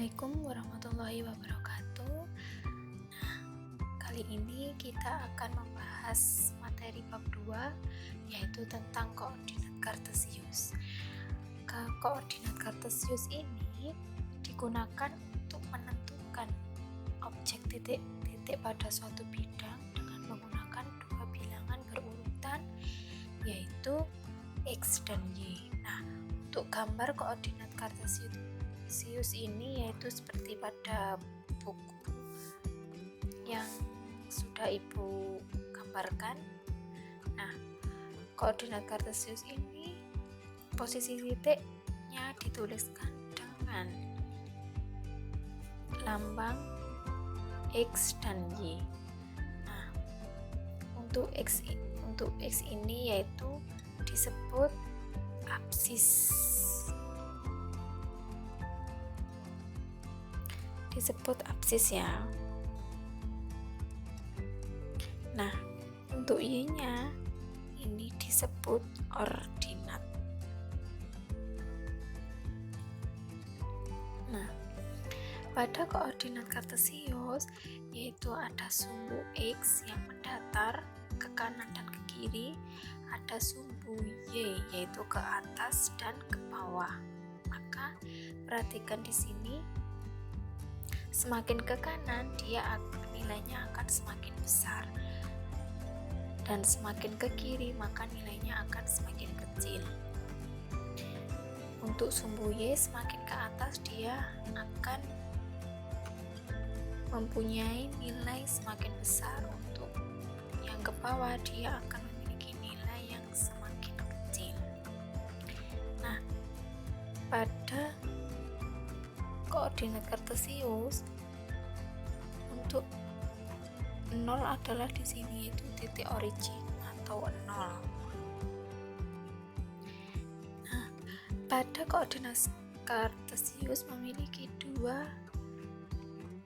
Assalamualaikum warahmatullahi wabarakatuh. Nah, kali ini kita akan membahas materi bab 2, yaitu tentang koordinat kartesius. Koordinat kartesius ini digunakan untuk menentukan objek titik-titik pada suatu bidang dengan menggunakan dua bilangan berurutan, yaitu X dan Y. Nah, untuk gambar koordinat kartesius ini yaitu seperti pada buku yang sudah Ibu gambarkan. Nah, koordinat kartesius ini posisi titiknya dituliskan dengan lambang X dan Y. Nah, untuk X ini yaitu disebut apsis. Ya. Nah, untuk Y-nya ini disebut ordinat. Nah, pada koordinat kartesius yaitu ada sumbu X yang mendatar ke kanan dan ke kiri, ada sumbu Y yaitu ke atas dan ke bawah. Maka perhatikan di sini, semakin ke kanan nilainya akan semakin besar, dan semakin ke kiri maka nilainya akan semakin kecil. Untuk sumbu Y semakin ke atas dia akan mempunyai nilai semakin besar, untuk yang ke bawah dia akan memiliki nilai yang semakin kecil. Nah, pada koordinat kartesius untuk 0 adalah di sini, yaitu titik origin atau 0. Nah, pada koordinat kartesius memiliki dua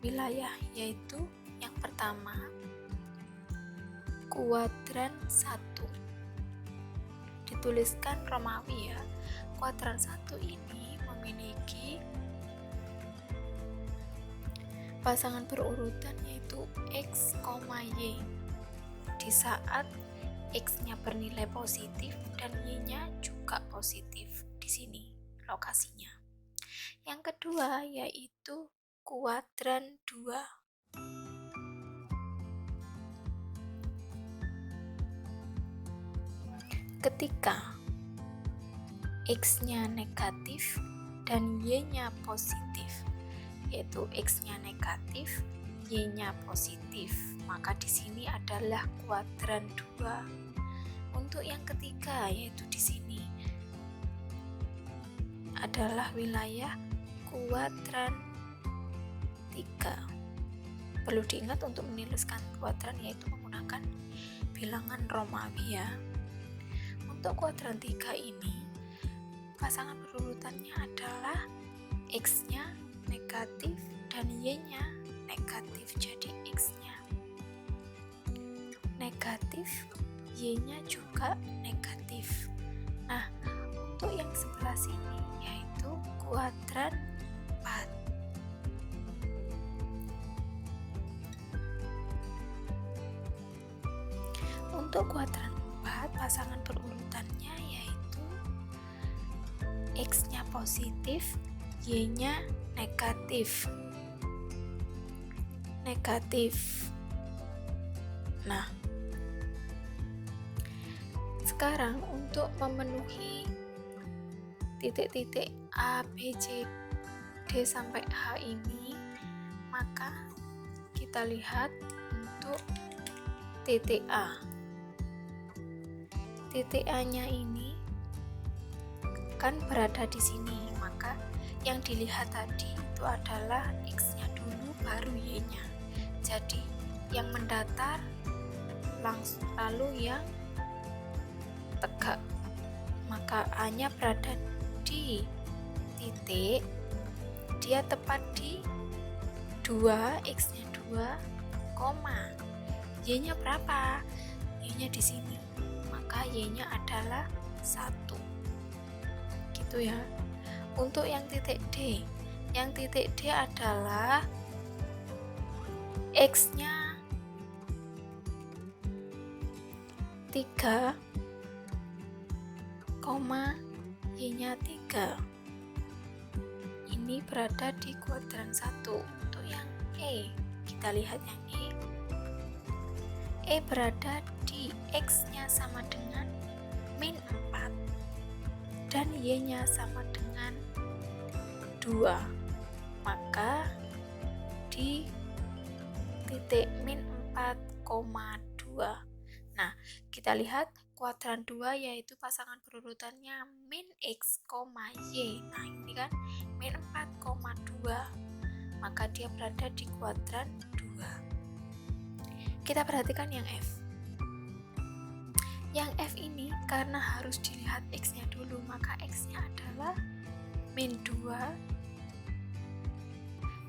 wilayah, yaitu yang pertama kuadran 1. Dituliskan Romawi ya. Kuadran 1 ini memiliki pasangan berurutan yaitu X, Y. Di saat X-nya bernilai positif dan Y-nya juga positif, di sini lokasinya. Yang kedua yaitu kuadran 2. Ketika X-nya negatif dan Y-nya positif, yaitu X-nya negatif, Y-nya positif, maka di sini adalah kuadran 2. Untuk yang ketiga yaitu di sini adalah wilayah kuadran 3. Perlu diingat untuk menuliskan kuadran yaitu menggunakan bilangan Romawi ya. Untuk kuadran 3 ini pasangan berurutannya adalah X-nya negatif dan Y-nya negatif. Jadi X-nya negatif, Y-nya juga negatif. Nah, untuk yang sebelah sini yaitu kuadran 4. Untuk kuadran 4 pasangan berurutannya yaitu X-nya positif, Y-nya negatif. Nah, sekarang untuk memenuhi titik-titik A, B, C, D sampai H ini, maka kita lihat untuk titik A. Titik A-nya ini kan berada di sini, maka yang dilihat tadi itu adalah X-nya dulu baru Y-nya. Jadi yang mendatar lalu yang tegak, maka A-nya berada di titik, dia tepat di 2, X-nya 2, koma. Y-nya berapa? Y-nya di sini, maka Y-nya adalah 1. Gitu ya. Untuk yang titik D, Yang titik D adalah X-nya 3, Y-nya 3. Ini berada di kuadran 1. Untuk yang E, kita lihat yang E. E berada di X-nya sama dengan min 4 dan Y-nya sama dengan 2. Maka di titik min 4,2. Nah, kita lihat kuadran 2 yaitu pasangan berurutannya min X, Y. Nah, ini kan min 4,2. Maka dia berada di kuadran 2. Kita perhatikan yang F. Yang F ini karena harus dilihat X-nya dulu, maka X-nya adalah min 2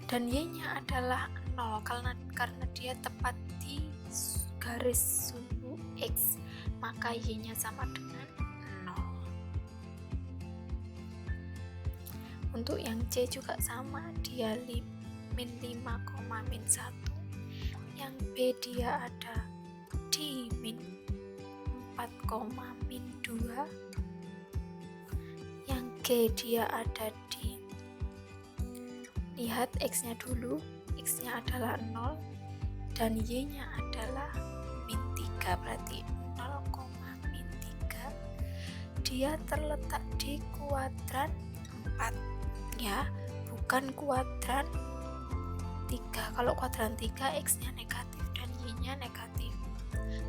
dan Y-nya adalah 0 karena dia tepat di garis sumbu X, maka Y-nya sama dengan 0. Untuk yang C juga sama, dia min 5, min 1. Yang B dia ada di min 4, min 2. Yang G dia ada di, lihat X-nya dulu, X-nya adalah 0 dan Y-nya adalah min 3, berarti 0, min 3. Dia terletak di kuadran 4 ya, bukan kuadran 3. Kalau kuadran 3 X-nya negatif dan Y-nya negatif.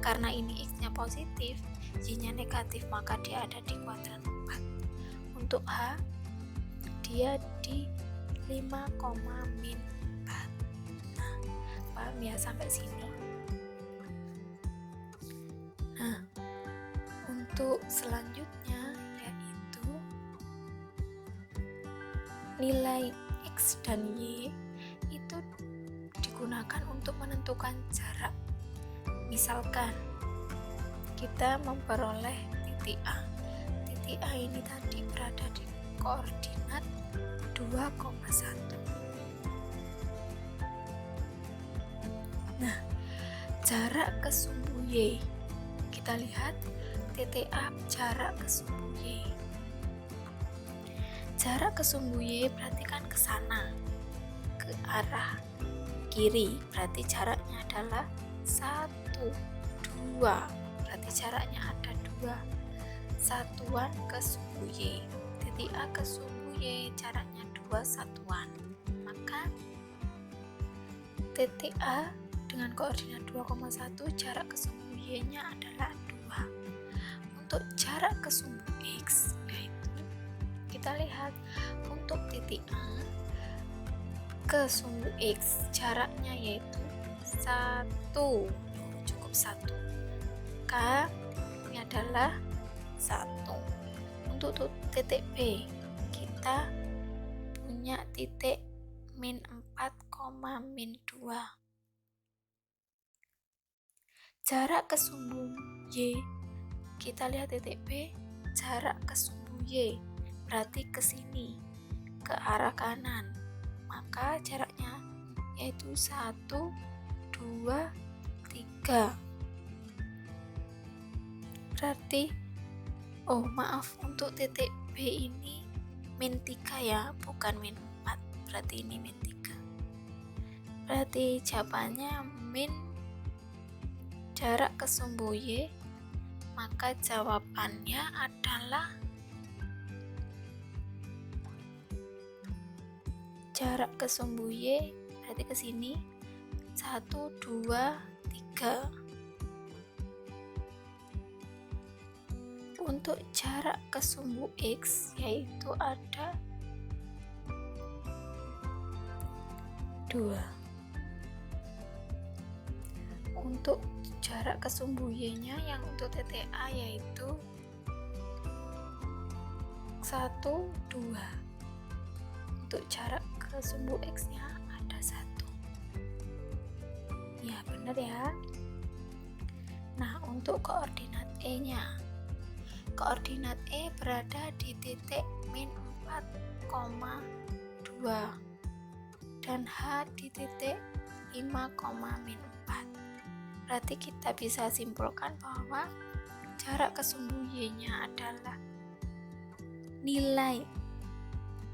Karena ini X-nya positif, Y-nya negatif, maka dia ada di kuadran 4. Untuk H, dia di 5, min 4. Nah, paham ya sampai sini? Nah, untuk selanjutnya yaitu nilai X dan Y itu digunakan untuk menentukan jarak. Misalkan kita memperoleh titik A. Titik A ini tadi berada di koordinat 2,1. Nah, jarak ke sumbu Y. Kita lihat titik A jarak ke sumbu Y. Jarak ke sumbu Y berarti kan ke sana, ke arah kiri, berarti jaraknya adalah 1, 2, berarti jaraknya ada 2 satuan ke sumbu Y. Titik A ke sumbu Y jaraknya 2 satuan, maka titik A dengan koordinat 2,1 jarak ke sumbu Y nya adalah 2. Untuk jarak ke sumbu X yaitu, kita lihat untuk titik A ke sumbu X jaraknya yaitu 1, cukup 1. K ini adalah 1. Untuk titik B kita punya titik min 4, min 2. Jarak ke sumbu Y, kita lihat titik B, jarak ke sumbu Y berarti ke sini, ke arah kanan, maka jaraknya yaitu 1, 2, 3. Berarti untuk titik B ini min 3 ya, bukan min 4, berarti ini min 3. Berarti jawabannya min jarak ke sumbu Y, maka jawabannya adalah jarak ke sumbu Y berarti ke sini 1, 2, 3. Untuk jarak ke sumbu X yaitu ada 2. Untuk jarak ke sumbu Y nya yang untuk titik A yaitu 1, 2. Untuk jarak ke sumbu X nya ada 1. Ya benar ya. Nah, untuk koordinat E nya, koordinat E berada di titik min 4,2. dan H di titik 5,-4. Berarti kita bisa simpulkan bahwa jarak ke sumbu Y-nya adalah nilai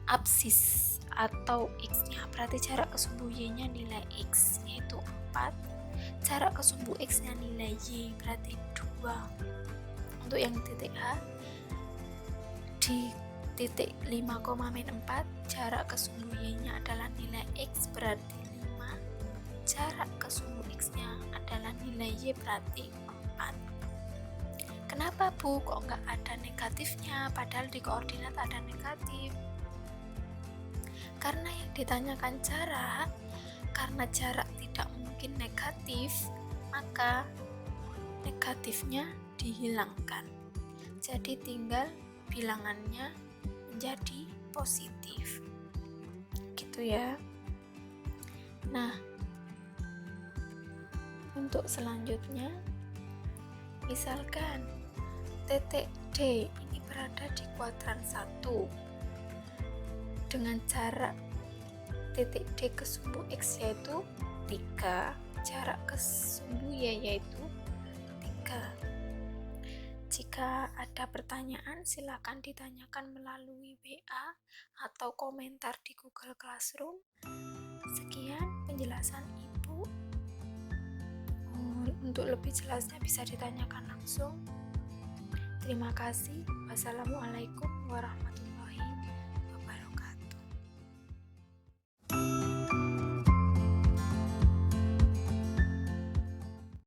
absis atau X-nya. Berarti jarak ke sumbu Y-nya nilai X, yaitu 4. Jarak ke sumbu X-nya nilai Y, berarti 2. Untuk yang titik H, di titik 5,-4, jarak ke sumbu Y-nya adalah nilai X, berarti 5. Jarak ke sumbu X-nya adalah nilai Y, berarti 4. Kenapa Bu, kok nggak ada negatifnya, padahal di koordinat ada negatif? Karena yang ditanyakan jarak, karena jarak tidak mungkin negatif, maka negatifnya dihilangkan. Jadi tinggal bilangannya menjadi positif. Gitu ya. Nah, untuk selanjutnya, misalkan titik D ini berada di kuadran 1 dengan jarak titik D ke sumbu X yaitu 3, jarak ke sumbu Y yaitu 3. Jika ada pertanyaan, silakan ditanyakan melalui WA atau komentar di Google Classroom. Sekian penjelasan Ibu. Untuk lebih jelasnya bisa ditanyakan langsung. Terima kasih. Wassalamualaikum warahmatullahi wabarakatuh.